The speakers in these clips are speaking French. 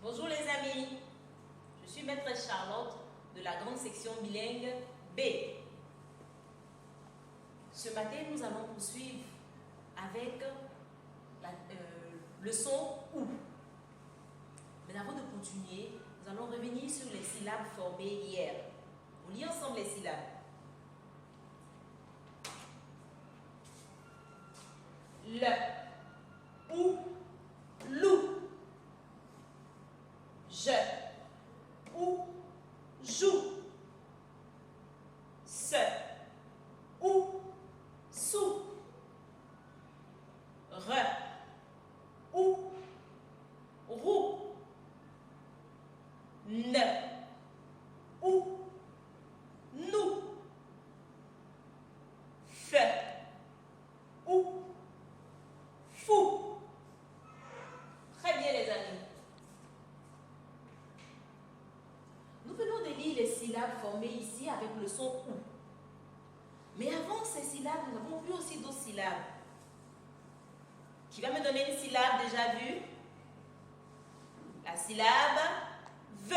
Bonjour les amis, je suis maîtresse Charlotte de la grande section bilingue B. Ce matin, nous allons poursuivre avec la leçon OU. Mais avant de continuer, nous allons revenir sur les syllabes formées hier. On lit ensemble les syllabes. Le, ou, lou. Je, ou, joue. Se, ou, sous. Re, ou, roux. Ne, ou, nous. Fe, ou, fou. Très bien les amis. Nous venons de lire les syllabes formées ici avec le son OU. Mais avant ces syllabes, nous avons vu aussi d'autres syllabes. Qui va me donner une syllabe déjà vue? La syllabe VE.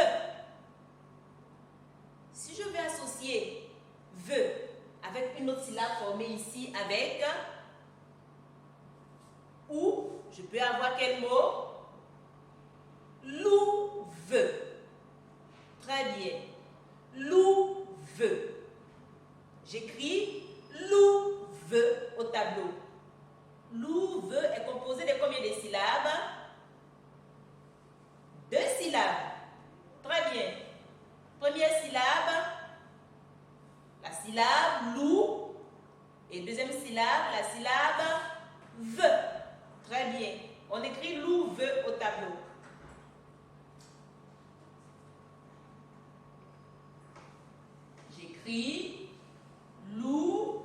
Si je vais associer VE avec une autre syllabe formée ici avec OU, je peux avoir quel mot? Louve. Très bien. Louve. J'écris louve au tableau. Louve est composé de combien de syllabes? 2 syllabes. Très bien. Première syllabe, la syllabe lou. Et deuxième syllabe, la syllabe ve. Très bien. On écrit louve au tableau. J'écris lou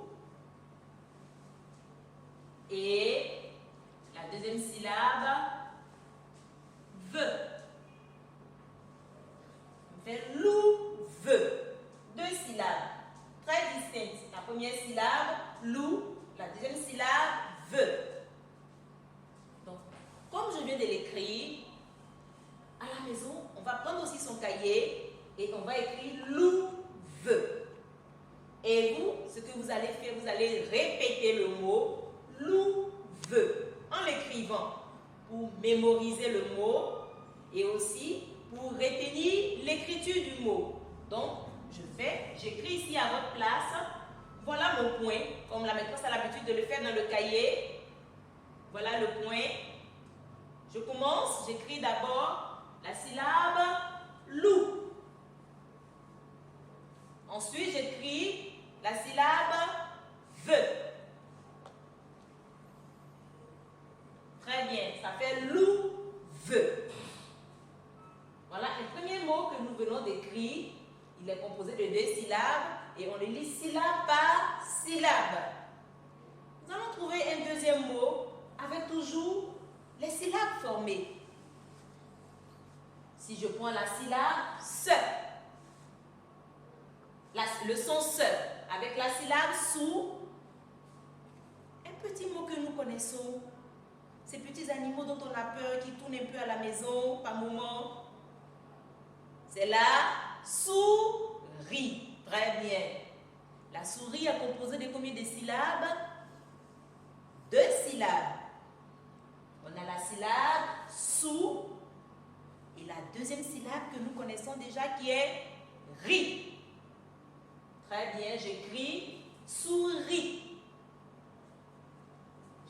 et la deuxième syllabe ve. On fait louve. 2 syllabes très distinctes. La première syllabe lou, la deuxième syllabe ve. Donc, comme je viens de l'écrire, à la maison, on va prendre aussi son cahier et on va écrire louve. Et vous, ce que vous allez faire, vous allez répéter le mot louve en l'écrivant pour mémoriser le mot et aussi pour retenir l'écriture du mot. Donc, j'écris ici à votre place. Voilà mon point, comme la maîtresse a l'habitude de le faire dans le cahier. Voilà le point. Je commence, j'écris d'abord la syllabe lou. Ensuite, j'écris la syllabe ve. Très bien, ça fait louve. Voilà le premier mot que nous venons d'écrire. Il est composé de 2 syllabes et on le lit syllabe par syllabe. Nous allons trouver un deuxième mot avec toujours les syllabes formées. Si je prends la syllabe se, le son se, avec la syllabe sous, un petit mot que nous connaissons, ces petits animaux dont on a peur, qui tournent un peu à la maison par moment, c'est la souris. Très bien. La souris est composée de combien de syllabes? 2 syllabes. On a la syllabe sou et la deuxième syllabe que nous connaissons déjà qui est ri. Très bien, j'écris souris.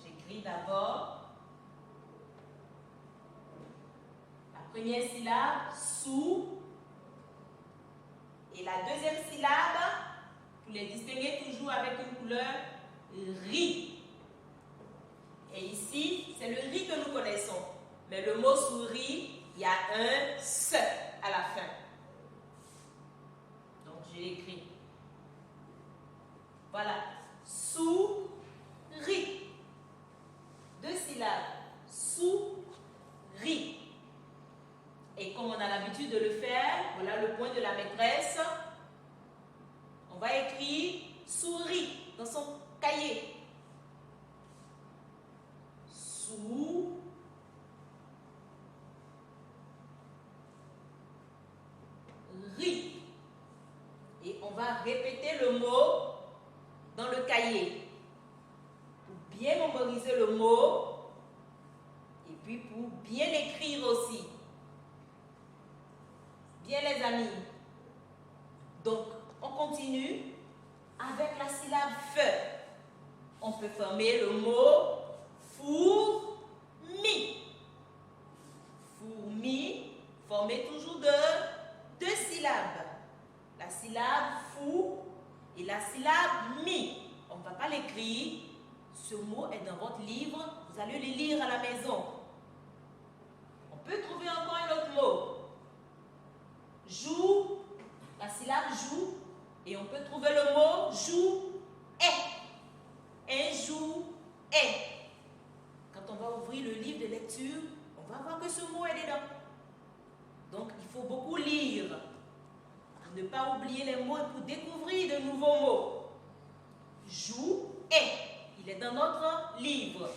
J'écris d'abord la première syllabe sou et la deuxième syllabe, pour les distinguer toujours avec une couleur, ri. Et ici, c'est le riz que nous connaissons. Mais le mot souris, il y a un se à la fin. Donc, je l'écris. Voilà. Souris. 2 syllabes. Souris. Et comme on a l'habitude de le faire, voilà le point de la maîtresse. On va écrire souris dans son cahier. Sou va répéter le mot dans le cahier. Pour bien mémoriser le mot et puis pour bien écrire aussi. Bien les amis. Donc, on continue avec la syllabe feu. On peut former le mot fourmi. Fourmi, formé toujours de deux syllabes. La syllabe fou et la syllabe mi. On ne va pas l'écrire. Ce mot est dans votre livre. Vous allez le lire à la maison. On peut trouver encore un autre mot. Joue, la syllabe joue. Et on peut trouver le mot jouet. Un jouet. Quand on va ouvrir le livre de lecture, on va voir que ce mot est dedans. Donc, il faut beaucoup lire. Pour ne pas oublier les mots et pour découvrir de nouveaux mots. Jouet. Il est dans notre livre.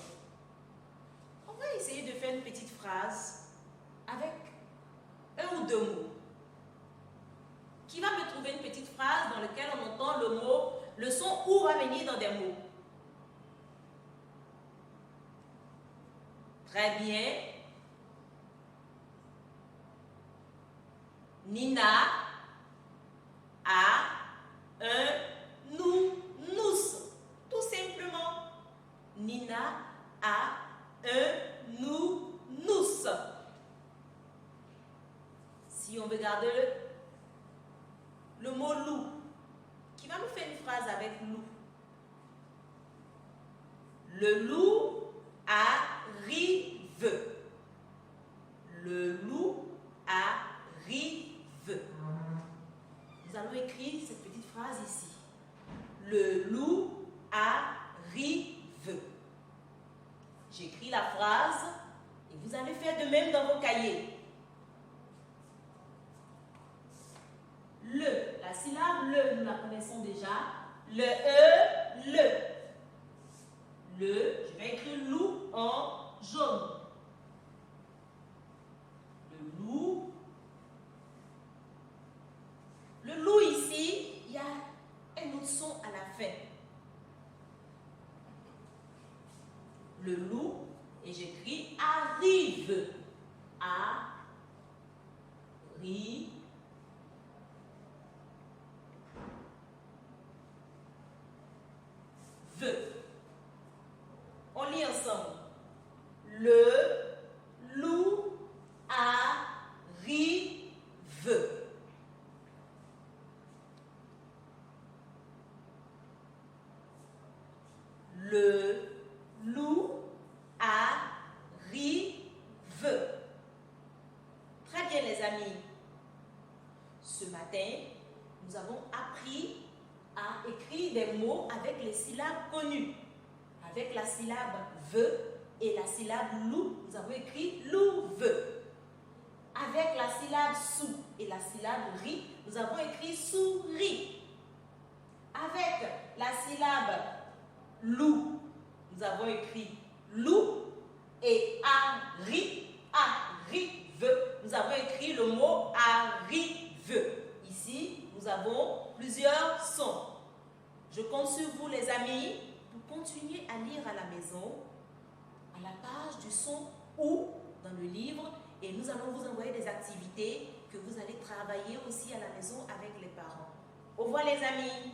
On va essayer de faire une petite phrase avec un ou deux mots. Qui va me trouver une petite phrase dans laquelle on entend le mot, le son ou va venir dans des mots? Très bien. Nina a un nounous. Tout simplement. Nina a un nounous. Si on veut garder le mot loup, qui va nous faire une phrase avec loup. Le loup arrive. Le loup arrive. Nous allons écrire cette petite phrase ici. Le loup arrive. J'écris la phrase et vous allez faire de même dans vos cahiers. La syllabe le, nous la connaissons déjà. Le le. Le, je vais écrire loup en jaune. Le loup. Le loup ici, il y a un autre son à la fin. Le loup, et j'écris arrive. Arrive. On lit ensemble. Le loup arrive. Le loup arrive. Très bien les amis. Ce matin, nous avons appris à écrire des mots avec les syllabes connues. Avec la syllabe ve et la syllabe loup, nous avons écrit louve. Avec la syllabe sou et la syllabe ri, nous avons écrit souris. Avec la syllabe loup, nous avons écrit loup et arrive, nous avons écrit le mot arrive. Ici, nous avons plusieurs sons. Je compte sur vous les amis pour continuer à lire à la maison, à la page du son ou dans le livre, et nous allons vous envoyer des activités que vous allez travailler aussi à la maison avec les parents. Au revoir les amis.